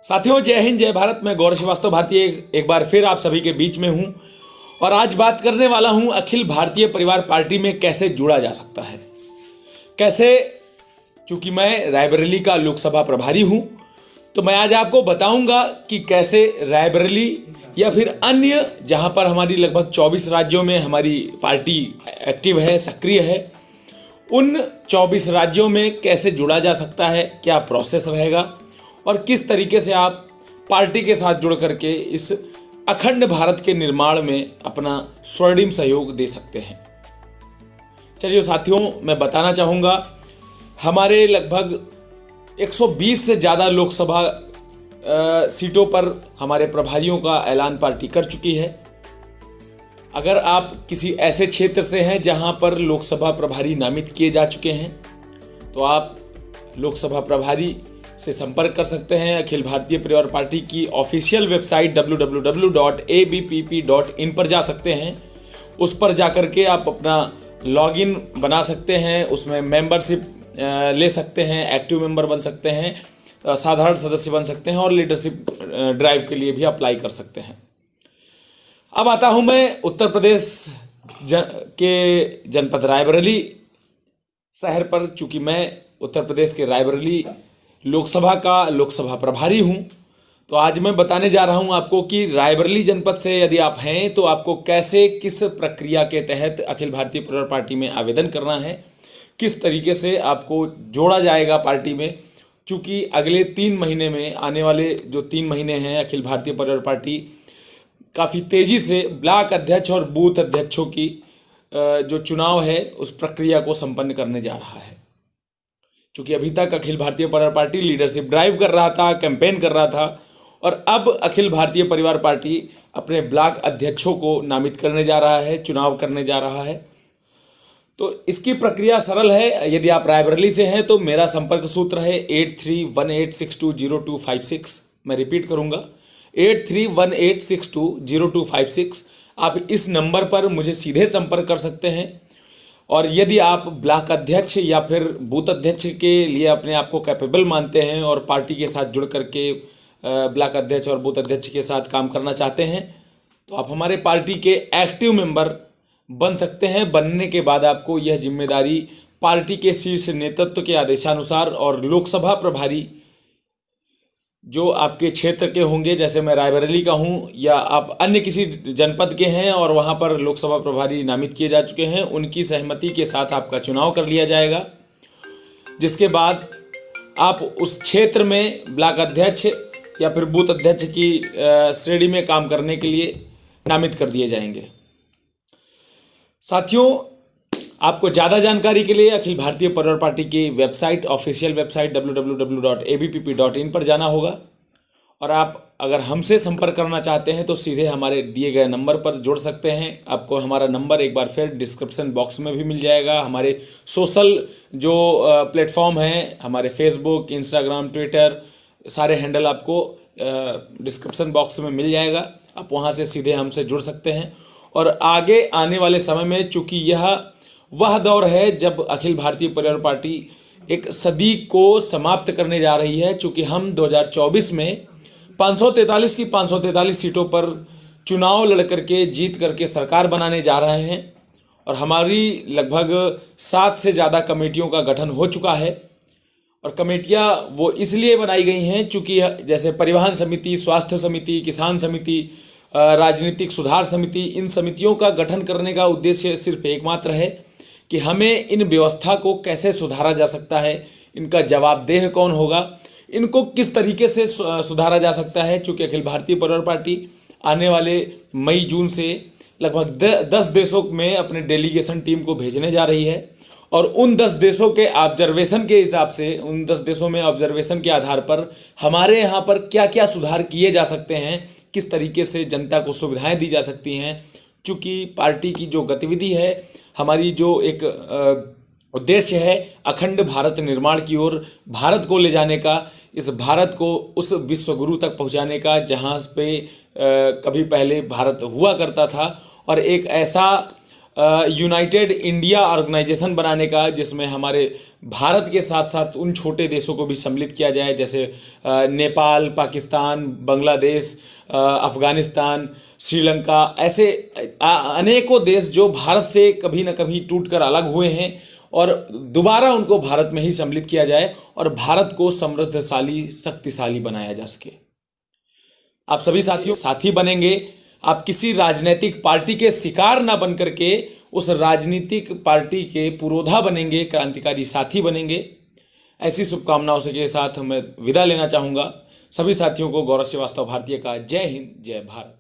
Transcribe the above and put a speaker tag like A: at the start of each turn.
A: साथियों, जय हिंद, जय भारत। मैं गौरव श्रीवास्तव भारतीय एक बार फिर आप सभी के बीच में हूं और आज बात करने वाला हूं अखिल भारतीय परिवार पार्टी में कैसे जुड़ा जा सकता है। कैसे, चूंकि मैं रायबरेली का लोकसभा प्रभारी हूं तो मैं आज आपको बताऊंगा कि कैसे रायबरेली या फिर अन्य जहां पर हमारी लगभग 24 राज्यों में हमारी पार्टी एक्टिव है, सक्रिय है, उन 24 राज्यों में कैसे जुड़ा जा सकता है, क्या प्रोसेस रहेगा और किस तरीके से आप पार्टी के साथ जुड़ करके इस अखंड भारत के निर्माण में अपना स्वर्णिम सहयोग दे सकते हैं। चलिए साथियों, मैं बताना चाहूँगा, हमारे लगभग 120 से ज़्यादा लोकसभा सीटों पर हमारे प्रभारियों का ऐलान पार्टी कर चुकी है। अगर आप किसी ऐसे क्षेत्र से हैं जहां पर लोकसभा प्रभारी नामित किए जा चुके हैं तो आप लोकसभा प्रभारी से संपर्क कर सकते हैं। अखिल भारतीय परिवार पार्टी की ऑफिशियल वेबसाइट www.abpp.in पर जा सकते हैं। उस पर जाकर के आप अपना लॉगिन बना सकते हैं, उसमें मेंबरशिप ले सकते हैं, एक्टिव मेंबर बन सकते हैं, साधारण सदस्य बन सकते हैं और लीडरशिप ड्राइव के लिए भी अप्लाई कर सकते हैं। अब आता हूं मैं उत्तर प्रदेश के जनपद रायबरेली शहर पर। चूंकि मैं उत्तर प्रदेश के रायबरेली लोकसभा प्रभारी हूं तो आज मैं बताने जा रहा हूं आपको कि रायबरेली जनपद से यदि आप हैं तो आपको कैसे, किस प्रक्रिया के तहत अखिल भारतीय परिवार पार्टी में आवेदन करना है, किस तरीके से आपको जोड़ा जाएगा पार्टी में। चूँकि अगले 3 महीने में, आने वाले जो 3 महीने हैं, अखिल भारतीय परिवार पार्टी काफ़ी तेज़ी से ब्लॉक अध्यक्ष और बूथ अध्यक्षों की जो चुनाव है उस प्रक्रिया को संपन्न करने जा रहा है। चूँकि अभी तक अखिल भारतीय परिवार पार्टी लीडरशिप ड्राइव कर रहा था, कैंपेन कर रहा था, और अब अखिल भारतीय परिवार पार्टी अपने ब्लॉक अध्यक्षों को नामित करने जा रहा है, चुनाव करने जा रहा है। तो इसकी प्रक्रिया सरल है। यदि आप रायबरेली से हैं तो मेरा संपर्क सूत्र है 8318620256। मैं रिपीट करूंगा, 8318620256। आप इस नंबर पर मुझे सीधे संपर्क कर सकते हैं। और यदि आप ब्लॉक अध्यक्ष या फिर बूथ अध्यक्ष के लिए अपने आप को कैपेबल मानते हैं और पार्टी के साथ जुड़ करके ब्लॉक अध्यक्ष और बूथ अध्यक्ष के साथ काम करना चाहते हैं तो आप हमारे पार्टी के एक्टिव मेंबर बन सकते हैं। बनने के बाद आपको यह जिम्मेदारी पार्टी के शीर्ष नेतृत्व के आदेशानुसार और लोकसभा प्रभारी जो आपके क्षेत्र के होंगे, जैसे मैं रायबरेली का हूं या आप अन्य किसी जनपद के हैं और वहां पर लोकसभा प्रभारी नामित किए जा चुके हैं, उनकी सहमति के साथ आपका चुनाव कर लिया जाएगा। जिसके बाद आप उस क्षेत्र में ब्लॉक अध्यक्ष या फिर बूथ अध्यक्ष की श्रेणी में काम करने के लिए नामित कर दिए जाएंगे। साथियों, आपको ज़्यादा जानकारी के लिए अखिल भारतीय परिवार पार्टी की वेबसाइट, ऑफिशियल वेबसाइट www.abpp.in पर जाना होगा। और आप अगर हमसे संपर्क करना चाहते हैं तो सीधे हमारे दिए गए नंबर पर जुड़ सकते हैं। आपको हमारा नंबर एक बार फिर डिस्क्रिप्शन बॉक्स में भी मिल जाएगा। हमारे सोशल जो प्लेटफॉर्म हैं, हमारे फेसबुक, इंस्टाग्राम, ट्विटर, सारे हैंडल आपको डिस्क्रिप्शन बॉक्स में मिल जाएगा। आप वहाँ से सीधे हमसे जुड़ सकते हैं। और आगे आने वाले समय में, चूँकि यह वह दौर है जब अखिल भारतीय परिवार पार्टी एक सदी को समाप्त करने जा रही है, चूँकि हम 2024 में 543 की 543 सीटों पर चुनाव लड़ करके, जीत करके सरकार बनाने जा रहे हैं। और हमारी लगभग 7 से ज़्यादा कमेटियों का गठन हो चुका है। और कमेटियां वो इसलिए बनाई गई हैं चूँकि जैसे परिवहन समिति, स्वास्थ्य समिति, किसान समिति, राजनीतिक सुधार समिति, इन समितियों का गठन करने का उद्देश्य सिर्फ एकमात्र है कि हमें इन व्यवस्था को कैसे सुधारा जा सकता है, इनका जवाबदेह कौन होगा, इनको किस तरीके से सुधारा जा सकता है। चूँकि अखिल भारतीय परिवार पार्टी आने वाले मई-जून से लगभग 10 देशों में अपने डेलीगेशन टीम को भेजने जा रही है। और उन 10 देशों के ऑब्जर्वेशन के हिसाब से, उन 10 देशों में ऑब्जर्वेशन के आधार पर हमारे यहाँ पर क्या क्या सुधार किए जा सकते हैं, किस तरीके से जनता को सुविधाएं दी जा सकती हैं। चूँकि पार्टी की जो गतिविधि है, हमारी जो एक उद्देश्य है अखंड भारत निर्माण की ओर भारत को ले जाने का, इस भारत को उस विश्व गुरु तक पहुंचाने का जहां पे कभी पहले भारत हुआ करता था, और एक ऐसा यूनाइटेड इंडिया ऑर्गेनाइजेशन बनाने का, जिसमें हमारे भारत के साथ साथ उन छोटे देशों को भी सम्मिलित किया जाए, जैसे नेपाल, पाकिस्तान, बांग्लादेश, अफ़गानिस्तान, श्रीलंका, ऐसे अनेकों देश जो भारत से कभी न कभी टूटकर अलग हुए हैं, और दोबारा उनको भारत में ही सम्मिलित किया जाए और भारत को समृद्धशाली, शक्तिशाली बनाया जा सके। आप सभी साथियों साथी बनेंगे। आप किसी राजनीतिक पार्टी के शिकार ना बन करके उस राजनीतिक पार्टी के पुरोधा बनेंगे, क्रांतिकारी साथी बनेंगे। ऐसी शुभकामनाओं के साथ मैं विदा लेना चाहूँगा। सभी साथियों को गौरव श्रीवास्तव भारतीय का जय हिंद, जय भारत।